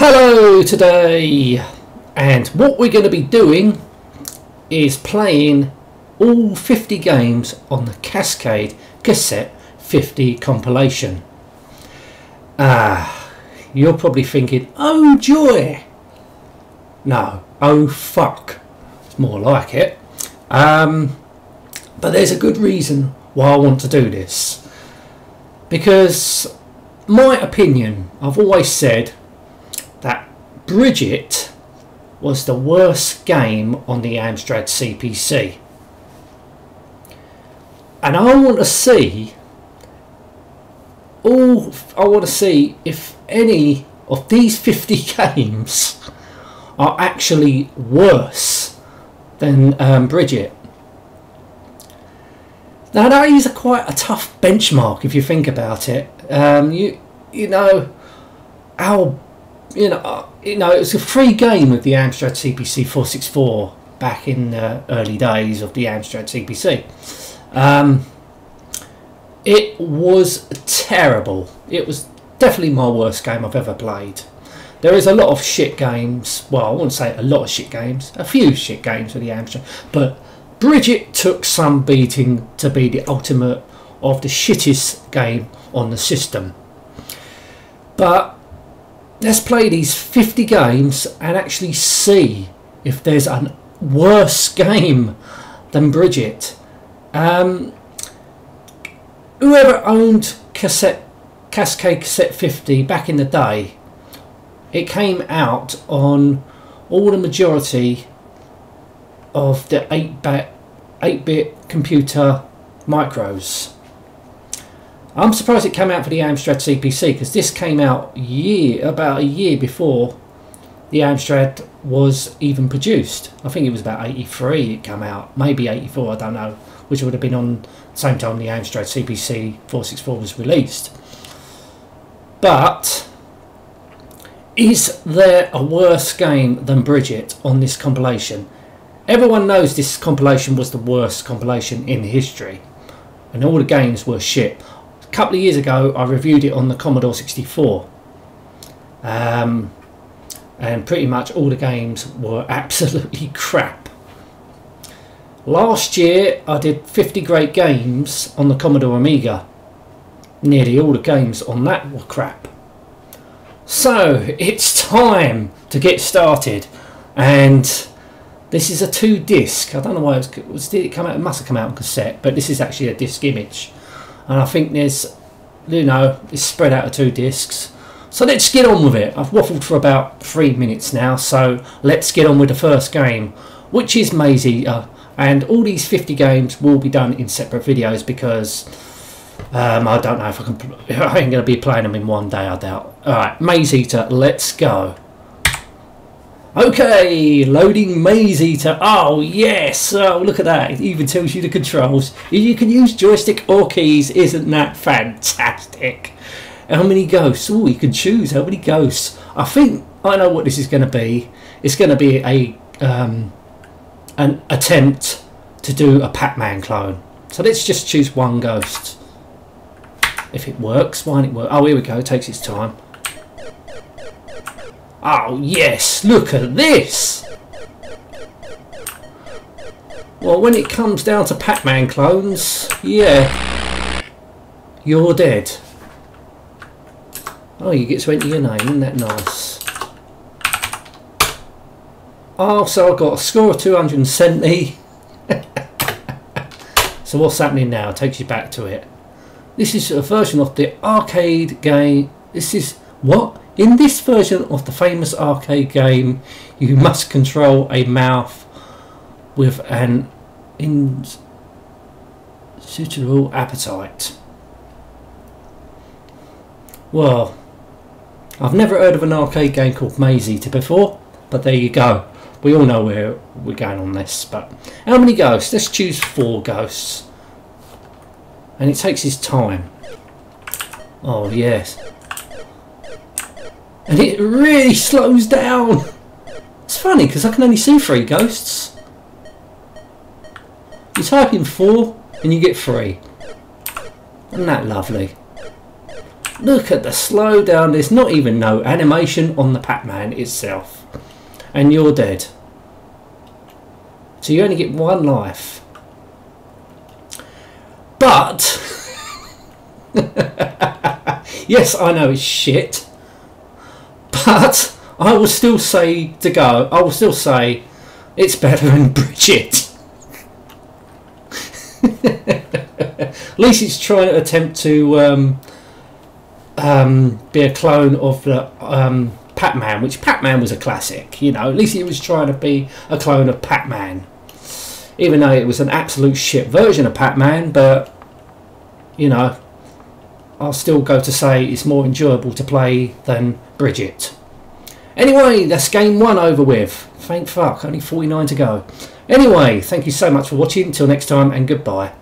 Hello today, and what we're going to be doing is playing all 50 games on the Cascade Cassette 50 compilation. You're probably thinking, oh joy! No, oh fuck. It's more like it. But there's a good reason why I want to do this. Because, my opinion, I've always said that Bridget was the worst game on the Amstrad CPC. And I want to see if any of these 50 games are actually worse than Bridget. Now that is quite a tough benchmark if you think about it. It was a free game with the Amstrad CPC 464 back in the early days of the Amstrad CPC. It was terrible. It was definitely my worst game I've ever played. There is a lot of shit games. Well, I wouldn't say a lot of shit games. A few shit games with the Amstrad. But Bridget took some beating to be the ultimate of the shittest game on the system. But let's play these 50 games and actually see if there's a worse game than Bridget. Whoever owned Cascade Cassette 50 back in the day, it came out on all the majority of the 8-bit computer micros. I'm surprised it came out for the Amstrad CPC, because this came out about a year before the Amstrad was even produced. I think it was about 83 it came out, maybe 84, I don't know, which would have been on the same time the Amstrad CPC 464 was released. But is there a worse game than Bridget on this compilation? Everyone knows this compilation was the worst compilation in history, and all the games were shit. A couple of years ago I reviewed it on the Commodore 64, and pretty much all the games were absolutely crap. Last year I did 50 great games on the Commodore Amiga. Nearly all the games on that were crap. So it's time to get started, and this is a 2-disc. I don't know why did it come out? It must have come out on cassette, but this is actually a disc image. And I think there's, it's spread out of 2 discs. So let's get on with it. I've waffled for about 3 minutes now, so let's get on with the first game, which is Maze Eater. And all these 50 games will be done in separate videos, because I don't know if I can. I ain't going to be playing them in one day, I doubt. Alright, Maze Eater, let's go. Okay, loading Maze Eater. Oh yes, oh look at that, it even tells you the controls. You can use joystick or keys, isn't that fantastic? How many ghosts? Oh, you can choose how many ghosts. I think I know what this is going to be. It's going to be an attempt to do a Pac-Man clone. So let's just choose one ghost. If it works, why didn't it work? Oh, here we go, it takes its time. Oh yes, look at this! Well, when it comes down to Pac-Man clones, yeah, you're dead. Oh, you get to enter your name, isn't that nice? Oh, so I've got a score of 270. So what's happening now? It takes you back to it. This is a version of the arcade game. This is what? In this version of the famous arcade game, you must control a mouth with an insatiable appetite. Well, I've never heard of an arcade game called Maze Eater before, but there you go. We all know where we're going on this. But how many ghosts? Let's choose 4 ghosts. And it takes its time. Oh yes. And it really slows down. It's funny because I can only see 3 ghosts. You type in 4 and you get 3. Isn't that lovely? Look at the slowdown. There's not even no animation on the Pac-Man itself. And you're dead. So you only get one life. But yes, I know it's shit. But I will still say I will still say it's better than Bridget. At least it's trying to attempt to be a clone of the Pac-Man, which Pac-Man was a classic, you know. At least it was trying to be a clone of Pac-Man, even though it was an absolute shit version of Pac-Man. But you know, I'll still go to say it's more enjoyable to play than Bridget. Anyway, that's game 1 over with. Thank fuck, only 49 to go. Anyway, thank you so much for watching. Until next time, and goodbye.